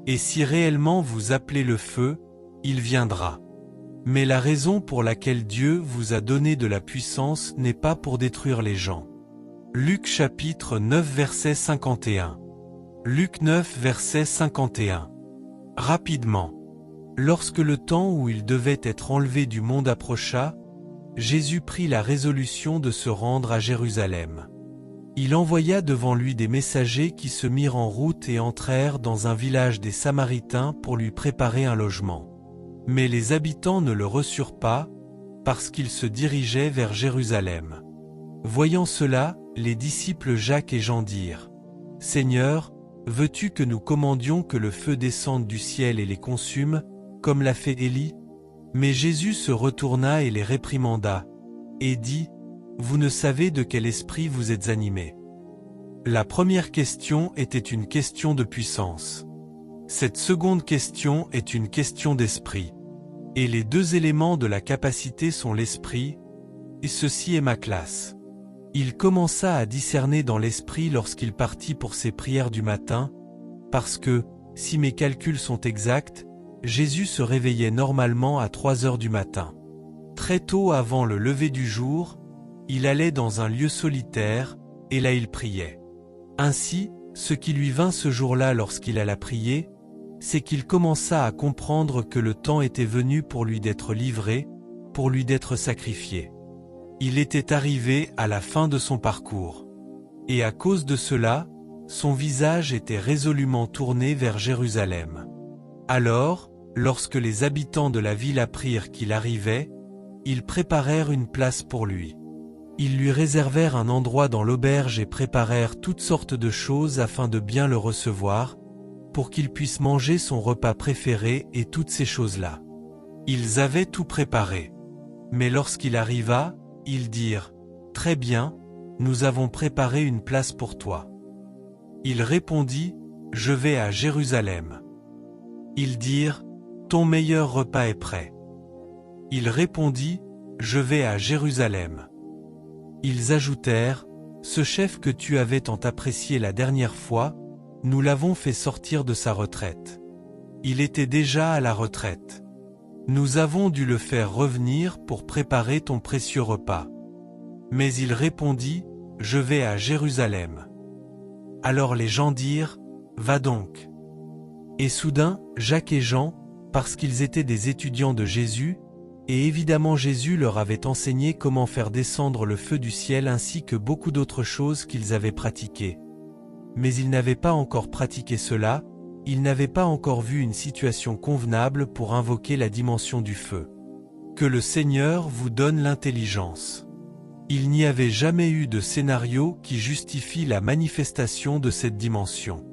Et si réellement vous appelez le feu, il viendra. Mais la raison pour laquelle Dieu vous a donné de la puissance n'est pas pour détruire les gens. Luc chapitre 9 verset 51. Luc 9 verset 51. Rapidement. Lorsque le temps où il devait être enlevé du monde approcha, Jésus prit la résolution de se rendre à Jérusalem. Il envoya devant lui des messagers qui se mirent en route et entrèrent dans un village des Samaritains pour lui préparer un logement. Mais les habitants ne le reçurent pas, parce qu'il se dirigeait vers Jérusalem. Voyant cela, les disciples Jacques et Jean dirent : « Seigneur, veux-tu que nous commandions que le feu descende du ciel et les consume, comme l'a fait Élie ? » Mais Jésus se retourna et les réprimanda, et dit : « Vous ne savez de quel esprit vous êtes animés. » La première question était une question de puissance. Cette seconde question est une question d'esprit. Et les deux éléments de la capacité sont l'esprit, et ceci est ma classe. Il commença à discerner dans l'esprit lorsqu'il partit pour ses prières du matin, parce que, si mes calculs sont exacts, Jésus se réveillait normalement à 3 heures du matin. Très tôt avant le lever du jour, il allait dans un lieu solitaire, et là il priait. Ainsi, ce qui lui vint ce jour-là lorsqu'il alla prier, c'est qu'il commença à comprendre que le temps était venu pour lui d'être livré, pour lui d'être sacrifié. Il était arrivé à la fin de son parcours. Et à cause de cela, son visage était résolument tourné vers Jérusalem. Alors, lorsque les habitants de la ville apprirent qu'il arrivait, ils préparèrent une place pour lui. Ils lui réservèrent un endroit dans l'auberge et préparèrent toutes sortes de choses afin de bien le recevoir, pour qu'il puisse manger son repas préféré et toutes ces choses-là. Ils avaient tout préparé. Mais lorsqu'il arriva, ils dirent : « Très bien, nous avons préparé une place pour toi. » Il répondit : « Je vais à Jérusalem. » Ils dirent : « Ton meilleur repas est prêt. » Il répondit : « Je vais à Jérusalem. » Ils ajoutèrent : « Ce chef que tu avais tant apprécié la dernière fois, nous l'avons fait sortir de sa retraite. Il était déjà à la retraite. Nous avons dû le faire revenir pour préparer ton précieux repas. » Mais il répondit : « Je vais à Jérusalem. » Alors les gens dirent : « Va donc. » Et soudain, Jacques et Jean, parce qu'ils étaient des étudiants de Jésus, et évidemment Jésus leur avait enseigné comment faire descendre le feu du ciel ainsi que beaucoup d'autres choses qu'ils avaient pratiquées. Mais ils n'avaient pas encore pratiqué cela, ils n'avaient pas encore vu une situation convenable pour invoquer la dimension du feu. Que le Seigneur vous donne l'intelligence. Il n'y avait jamais eu de scénario qui justifie la manifestation de cette dimension.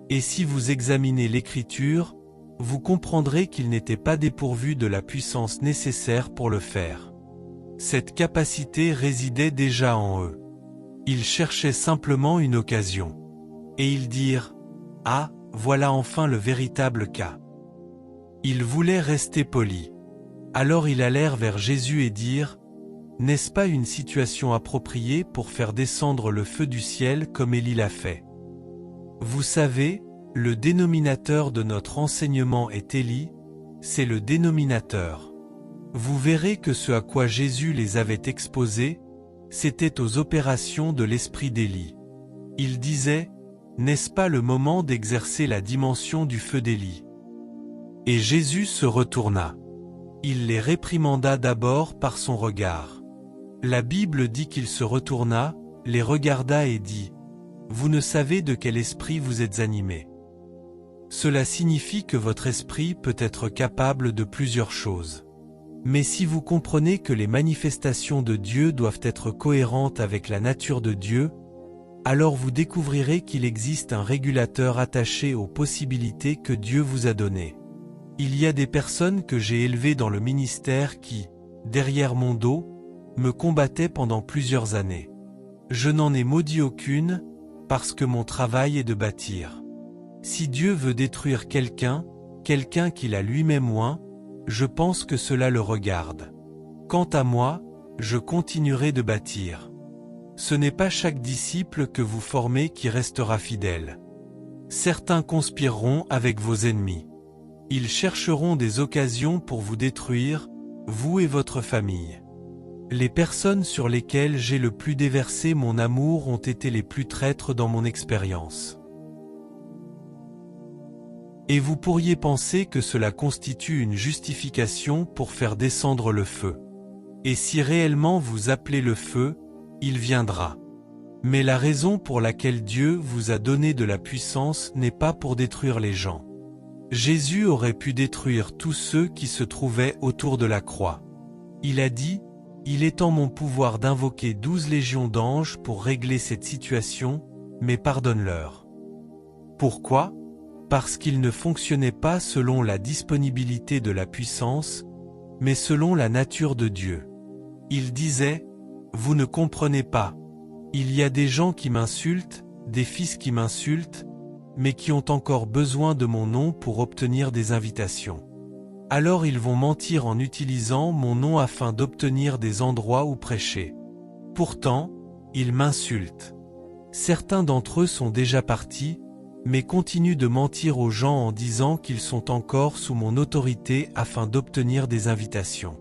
Et si vous examinez l'Écriture, vous comprendrez qu'ils n'étaient pas dépourvus de la puissance nécessaire pour le faire. Cette capacité résidait déjà en eux. Ils cherchaient simplement une occasion. Et ils dirent : « Ah, voilà enfin le véritable cas. » Ils voulaient rester polis. Alors ils allèrent vers Jésus et dirent : « N'est-ce pas une situation appropriée pour faire descendre le feu du ciel comme Élie l'a fait ? Vous savez, le dénominateur de notre enseignement est Élie, c'est le dénominateur. Vous verrez que ce à quoi Jésus les avait exposés, c'était aux opérations de l'esprit d'Élie. Il disait : « N'est-ce pas le moment d'exercer la dimension du feu d'Élie ? » Et Jésus se retourna. Il les réprimanda d'abord par son regard. La Bible dit qu'il se retourna, les regarda et dit : « Vous ne savez de quel esprit vous êtes animés. » Cela signifie que votre esprit peut être capable de plusieurs choses. Mais si vous comprenez que les manifestations de Dieu doivent être cohérentes avec la nature de Dieu, alors vous découvrirez qu'il existe un régulateur attaché aux possibilités que Dieu vous a données. Il y a des personnes que j'ai élevées dans le ministère qui, derrière mon dos, me combattaient pendant plusieurs années. Je n'en ai maudit aucune, parce que mon travail est de bâtir. Si Dieu veut détruire quelqu'un qu'il a lui-même oint, je pense que cela le regarde. Quant à moi, je continuerai de bâtir. Ce n'est pas chaque disciple que vous formez qui restera fidèle. Certains conspireront avec vos ennemis. Ils chercheront des occasions pour vous détruire, vous et votre famille. Les personnes sur lesquelles j'ai le plus déversé mon amour ont été les plus traîtres dans mon expérience. Et vous pourriez penser que cela constitue une justification pour faire descendre le feu. Et si réellement vous appelez le feu, il viendra. Mais la raison pour laquelle Dieu vous a donné de la puissance n'est pas pour détruire les gens. Jésus aurait pu détruire tous ceux qui se trouvaient autour de la croix. Il a dit, « Il est en mon pouvoir d'invoquer 12 légions d'anges pour régler cette situation, mais pardonne-leur. » Pourquoi ? Parce qu'il ne fonctionnait pas selon la disponibilité de la puissance, mais selon la nature de Dieu. Il disait, « Vous ne comprenez pas. Il y a des gens qui m'insultent, des fils qui m'insultent, mais qui ont encore besoin de mon nom pour obtenir des invitations. Alors ils vont mentir en utilisant mon nom afin d'obtenir des endroits où prêcher. Pourtant, ils m'insultent. Certains d'entre eux sont déjà partis, mais continuent de mentir aux gens en disant qu'ils sont encore sous mon autorité afin d'obtenir des invitations.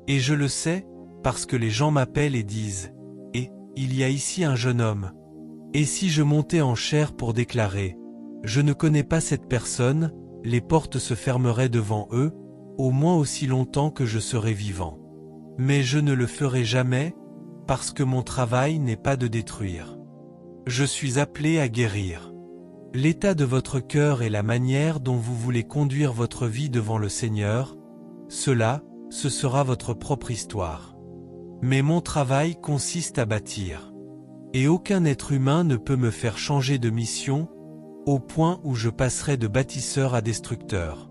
Et je le sais, parce que les gens m'appellent et disent « Et, il y a ici un jeune homme. Et si je montais en chair pour déclarer « Je ne connais pas cette personne », les portes se fermeraient devant eux, au moins aussi longtemps que je serai vivant. Mais je ne le ferai jamais, parce que mon travail n'est pas de détruire. Je suis appelé à guérir. L'état de votre cœur et la manière dont vous voulez conduire votre vie devant le Seigneur, ce sera votre propre histoire. Mais mon travail consiste à bâtir. Et aucun être humain ne peut me faire changer de mission, au point où je passerai de bâtisseur à destructeur.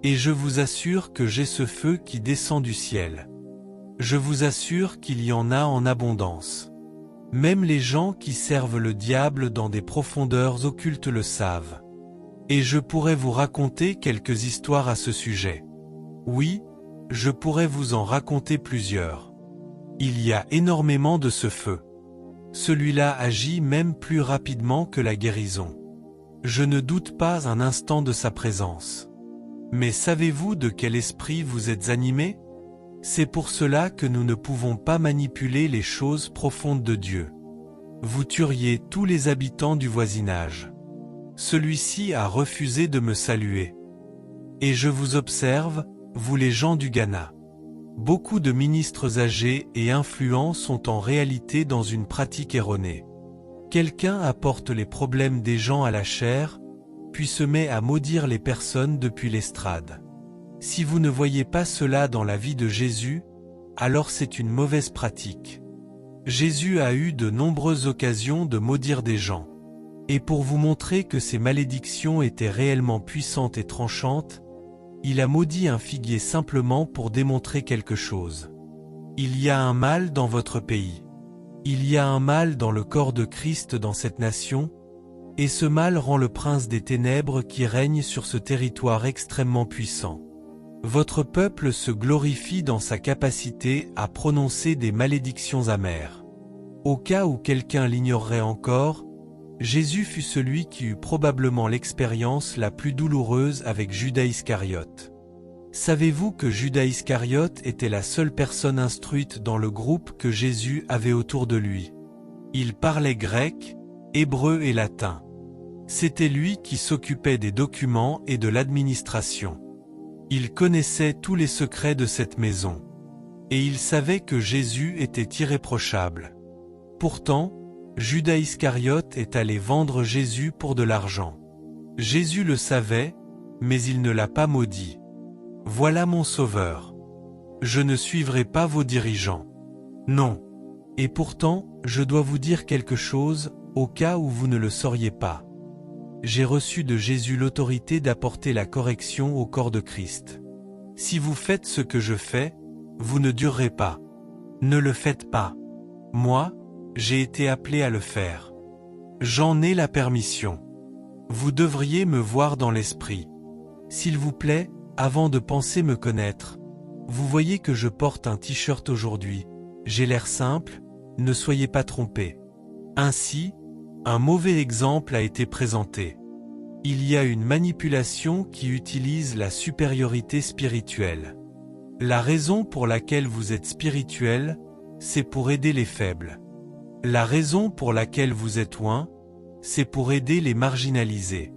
Et je vous assure que j'ai ce feu qui descend du ciel. Je vous assure qu'il y en a en abondance. Même les gens qui servent le diable dans des profondeurs occultes le savent. Et je pourrais vous raconter quelques histoires à ce sujet. Oui, je pourrais vous en raconter plusieurs. Il y a énormément de ce feu. Celui-là agit même plus rapidement que la guérison. Je ne doute pas un instant de sa présence. Mais savez-vous de quel esprit vous êtes animés ? C'est pour cela que nous ne pouvons pas manipuler les choses profondes de Dieu. Vous tueriez tous les habitants du voisinage. Celui-ci a refusé de me saluer. Et je vous observe, vous les gens du Ghana. Beaucoup de ministres âgés et influents sont en réalité dans une pratique erronée. Quelqu'un apporte les problèmes des gens à la chair, puis se met à maudire les personnes depuis l'estrade. Si vous ne voyez pas cela dans la vie de Jésus, alors c'est une mauvaise pratique. Jésus a eu de nombreuses occasions de maudire des gens. Et pour vous montrer que ces malédictions étaient réellement puissantes et tranchantes, il a maudit un figuier simplement pour démontrer quelque chose. Il y a un mal dans votre pays. Il y a un mal dans le corps de Christ dans cette nation, et ce mal rend le prince des ténèbres qui règne sur ce territoire extrêmement puissant. Votre peuple se glorifie dans sa capacité à prononcer des malédictions amères. Au cas où quelqu'un l'ignorerait encore, Jésus fut celui qui eut probablement l'expérience la plus douloureuse avec Judas Iscariote. Savez-vous que Judas Iscariote était la seule personne instruite dans le groupe que Jésus avait autour de lui? Il parlait grec, hébreu et latin. C'était lui qui s'occupait des documents et de l'administration. Il connaissait tous les secrets de cette maison. Et il savait que Jésus était irréprochable. Pourtant, Judas Iscariote est allé vendre Jésus pour de l'argent. Jésus le savait, mais il ne l'a pas maudit. Voilà mon sauveur. Je ne suivrai pas vos dirigeants. Non. Et pourtant, je dois vous dire quelque chose, au cas où vous ne le sauriez pas. J'ai reçu de Jésus l'autorité d'apporter la correction au corps de Christ. Si vous faites ce que je fais, vous ne durerez pas. Ne le faites pas. Moi, j'ai été appelé à le faire. J'en ai la permission. Vous devriez me voir dans l'esprit. S'il vous plaît, avant de penser me connaître, vous voyez que je porte un t-shirt aujourd'hui. J'ai l'air simple, ne soyez pas trompés. Ainsi, un mauvais exemple a été présenté. Il y a une manipulation qui utilise la supériorité spirituelle. La raison pour laquelle vous êtes spirituel, c'est pour aider les faibles. La raison pour laquelle vous êtes oint, c'est pour aider les marginalisés.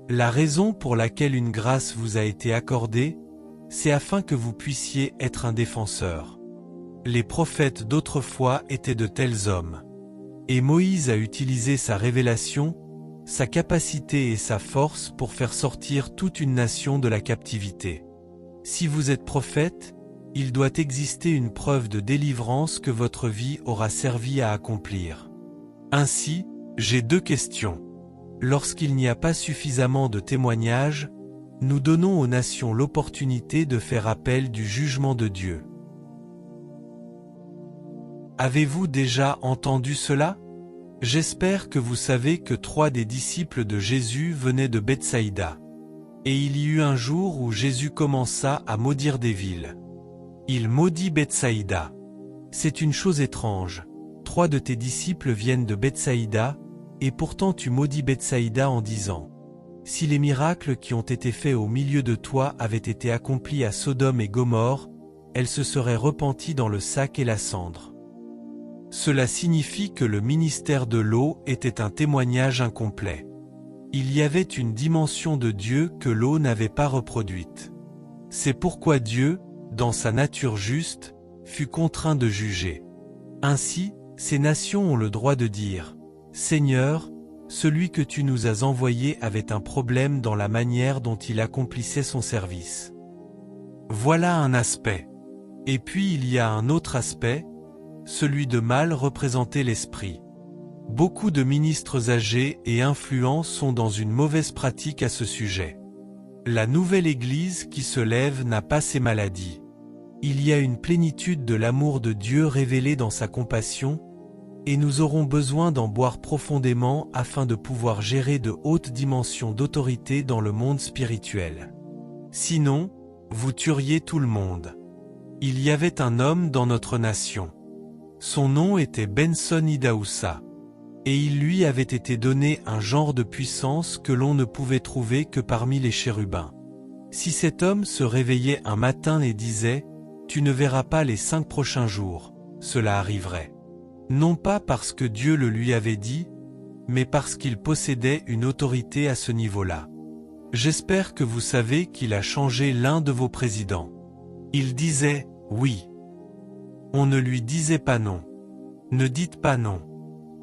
La raison pour laquelle une grâce vous a été accordée, c'est afin que vous puissiez être un défenseur. Les prophètes d'autrefois étaient de tels hommes. Et Moïse a utilisé sa révélation, sa capacité et sa force pour faire sortir toute une nation de la captivité. Si vous êtes prophète, il doit exister une preuve de délivrance que votre vie aura servi à accomplir. Ainsi, j'ai 2 questions. Lorsqu'il n'y a pas suffisamment de témoignages, nous donnons aux nations l'opportunité de faire appel du jugement de Dieu. Avez-vous déjà entendu cela? J'espère que vous savez que 3 des disciples de Jésus venaient de Bethsaïda. Et il y eut un jour où Jésus commença à maudire des villes. Il maudit Bethsaïda. C'est une chose étrange. 3 de tes disciples viennent de Bethsaïda, et pourtant tu maudis Bethsaïda en disant: si les miracles qui ont été faits au milieu de toi avaient été accomplis à Sodome et Gomorrhe, elles se seraient repenties dans le sac et la cendre. Cela signifie que le ministère de l'eau était un témoignage incomplet. Il y avait une dimension de Dieu que l'eau n'avait pas reproduite. C'est pourquoi Dieu, dans sa nature juste, fut contraint de juger. Ainsi, ces nations ont le droit de dire: Seigneur, celui que tu nous as envoyé avait un problème dans la manière dont il accomplissait son service. Voilà un aspect. Et puis il y a un autre aspect, celui de mal représenter l'esprit. Beaucoup de ministres âgés et influents sont dans une mauvaise pratique à ce sujet. La nouvelle Église qui se lève n'a pas ces maladies. Il y a une plénitude de l'amour de Dieu révélée dans sa compassion, et nous aurons besoin d'en boire profondément afin de pouvoir gérer de hautes dimensions d'autorité dans le monde spirituel. Sinon, vous tueriez tout le monde. Il y avait un homme dans notre nation. Son nom était Benson Idaoussa. Et il lui avait été donné un genre de puissance que l'on ne pouvait trouver que parmi les chérubins. Si cet homme se réveillait un matin et disait « Tu ne verras pas les 5 prochains jours », cela arriverait. Non pas parce que Dieu le lui avait dit, mais parce qu'il possédait une autorité à ce niveau-là. J'espère que vous savez qu'il a changé l'un de vos présidents. Il disait « oui ». On ne lui disait pas non. Ne dites pas non.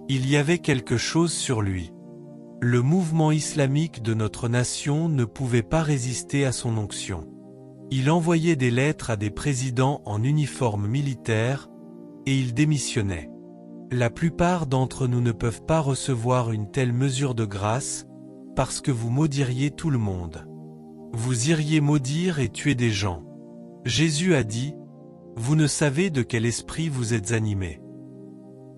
Il y avait quelque chose sur lui. Le mouvement islamique de notre nation ne pouvait pas résister à son onction. Il envoyait des lettres à des présidents en uniforme militaire, et il démissionnait. La plupart d'entre nous ne peuvent pas recevoir une telle mesure de grâce, parce que vous maudiriez tout le monde. Vous iriez maudire et tuer des gens. Jésus a dit, « Vous ne savez de quel esprit vous êtes animés. »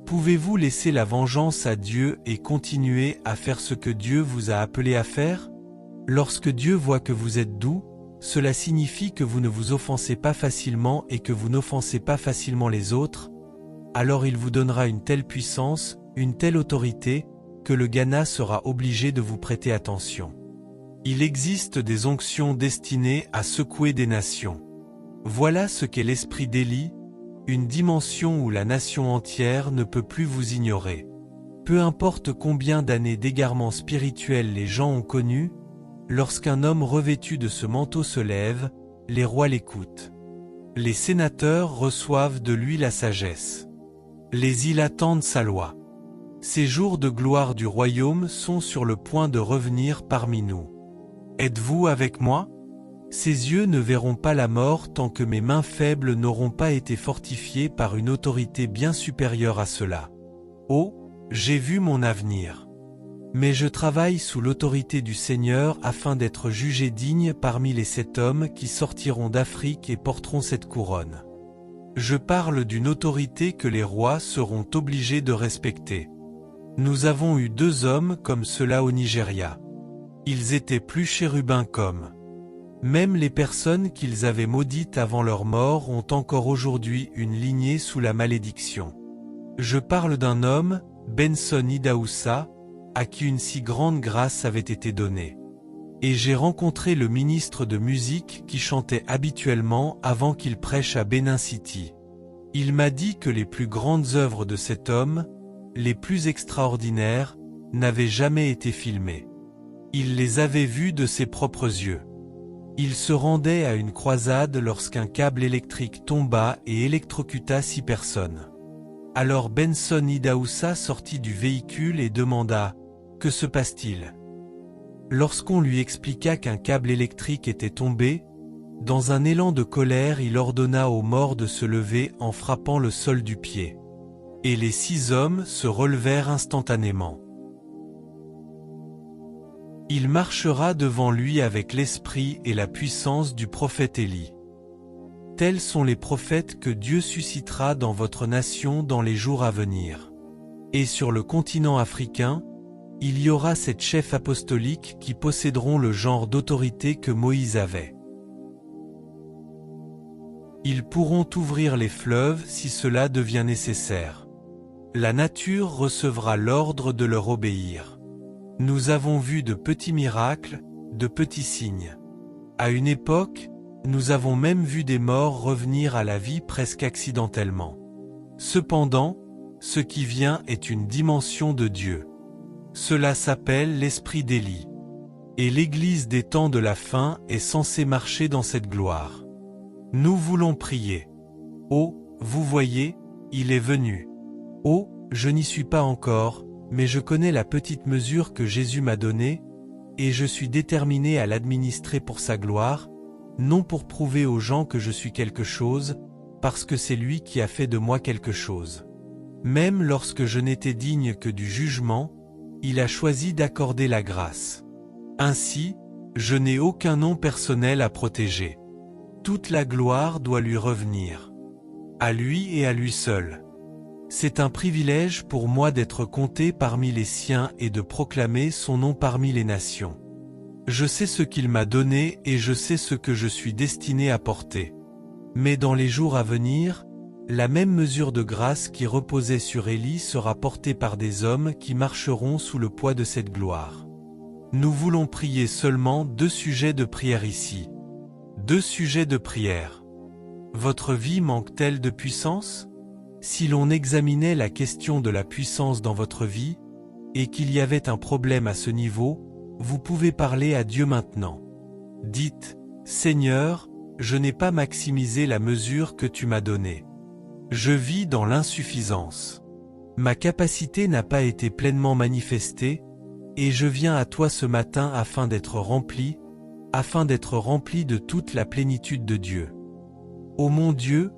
Pouvez-vous laisser la vengeance à Dieu et continuer à faire ce que Dieu vous a appelé à faire? Lorsque Dieu voit que vous êtes doux, cela signifie que vous ne vous offensez pas facilement et que vous n'offensez pas facilement les autres, alors il vous donnera une telle puissance, une telle autorité, que le Ghana sera obligé de vous prêter attention. Il existe des onctions destinées à secouer des nations. Voilà ce qu'est l'esprit d'Élie, une dimension où la nation entière ne peut plus vous ignorer. Peu importe combien d'années d'égarement spirituel les gens ont connu, lorsqu'un homme revêtu de ce manteau se lève, les rois l'écoutent. Les sénateurs reçoivent de lui la sagesse. Les îles attendent sa loi. Ces jours de gloire du royaume sont sur le point de revenir parmi nous. Êtes-vous avec moi? Ses yeux ne verront pas la mort tant que mes mains faibles n'auront pas été fortifiées par une autorité bien supérieure à cela. Oh, j'ai vu mon avenir. Mais je travaille sous l'autorité du Seigneur afin d'être jugé digne parmi les 7 hommes qui sortiront d'Afrique et porteront cette couronne. Je parle d'une autorité que les rois seront obligés de respecter. Nous avons eu 2 hommes comme cela au Nigeria. Ils étaient plus chérubins qu'hommes. Même les personnes qu'ils avaient maudites avant leur mort ont encore aujourd'hui une lignée sous la malédiction. Je parle d'un homme, Benson Idaoussa, à qui une si grande grâce avait été donnée. Et j'ai rencontré le ministre de musique qui chantait habituellement avant qu'il prêche à Benin City. Il m'a dit que les plus grandes œuvres de cet homme, les plus extraordinaires, n'avaient jamais été filmées. Il les avait vues de ses propres yeux. Il se rendait à une croisade lorsqu'un câble électrique tomba et électrocuta 6 personnes. Alors Benson Idaoussa sortit du véhicule et demanda « Que se passe-t-il » Lorsqu'on lui expliqua qu'un câble électrique était tombé, dans un élan de colère il ordonna aux morts de se lever en frappant le sol du pied. Et les 6 hommes se relevèrent instantanément. Il marchera devant lui avec l'esprit et la puissance du prophète Élie. Tels sont les prophètes que Dieu suscitera dans votre nation dans les jours à venir. Et sur le continent africain, il y aura 7 chefs apostoliques qui posséderont le genre d'autorité que Moïse avait. Ils pourront ouvrir les fleuves si cela devient nécessaire. La nature recevra l'ordre de leur obéir. Nous avons vu de petits miracles, de petits signes. À une époque, nous avons même vu des morts revenir à la vie presque accidentellement. Cependant, ce qui vient est une dimension de Dieu. Cela s'appelle l'esprit d'Élie. Et l'Église des temps de la fin est censée marcher dans cette gloire. Nous voulons prier. Oh, vous voyez, il est venu. Oh, je n'y suis pas encore, mais je connais la petite mesure que Jésus m'a donnée, et je suis déterminé à l'administrer pour sa gloire, non pour prouver aux gens que je suis quelque chose, parce que c'est lui qui a fait de moi quelque chose. Même lorsque je n'étais digne que du jugement, il a choisi d'accorder la grâce. Ainsi, je n'ai aucun nom personnel à protéger. Toute la gloire doit lui revenir. À lui et à lui seul. C'est un privilège pour moi d'être compté parmi les siens et de proclamer son nom parmi les nations. Je sais ce qu'il m'a donné et je sais ce que je suis destiné à porter. Mais dans les jours à venir, la même mesure de grâce qui reposait sur Élie sera portée par des hommes qui marcheront sous le poids de cette gloire. Nous voulons prier seulement 2 sujets de prière ici. 2 sujets de prière. Votre vie manque-t-elle de puissance ? Si l'on examinait la question de la puissance dans votre vie, et qu'il y avait un problème à ce niveau, vous pouvez parler à Dieu maintenant. Dites, « Seigneur, je n'ai pas maximisé la mesure que tu m'as donnée. Je vis dans l'insuffisance. Ma capacité n'a pas été pleinement manifestée, et je viens à toi ce matin afin d'être rempli de toute la plénitude de Dieu. Ô mon Dieu,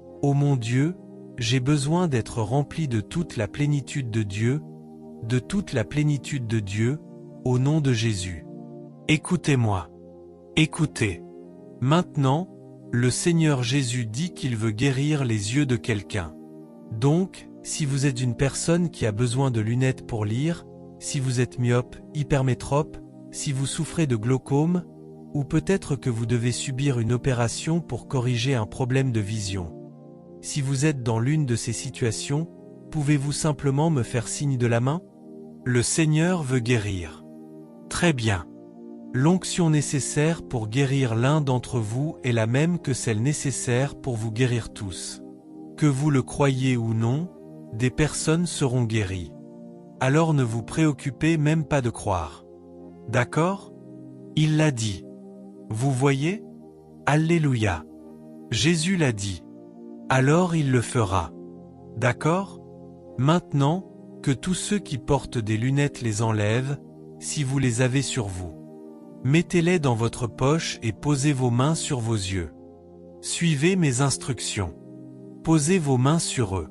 j'ai besoin d'être rempli de toute la plénitude de Dieu, au nom de Jésus. Écoutez-moi. Écoutez. Maintenant, le Seigneur Jésus dit qu'il veut guérir les yeux de quelqu'un. Donc, si vous êtes une personne qui a besoin de lunettes pour lire, si vous êtes myope, hypermétrope, si vous souffrez de glaucome, ou peut-être que vous devez subir une opération pour corriger un problème de vision. Si vous êtes dans l'une de ces situations, pouvez-vous simplement me faire signe de la main? Le Seigneur veut guérir. Très bien. L'onction nécessaire pour guérir l'un d'entre vous est la même que celle nécessaire pour vous guérir tous. Que vous le croyiez ou non, des personnes seront guéries. Alors ne vous préoccupez même pas de croire. D'accord? Il l'a dit. Vous voyez? Alléluia. Jésus l'a dit. Alors il le fera. D'accord? Maintenant, que tous ceux qui portent des lunettes les enlèvent, si vous les avez sur vous. Mettez-les dans votre poche et posez vos mains sur vos yeux. Suivez mes instructions. Posez vos mains sur eux.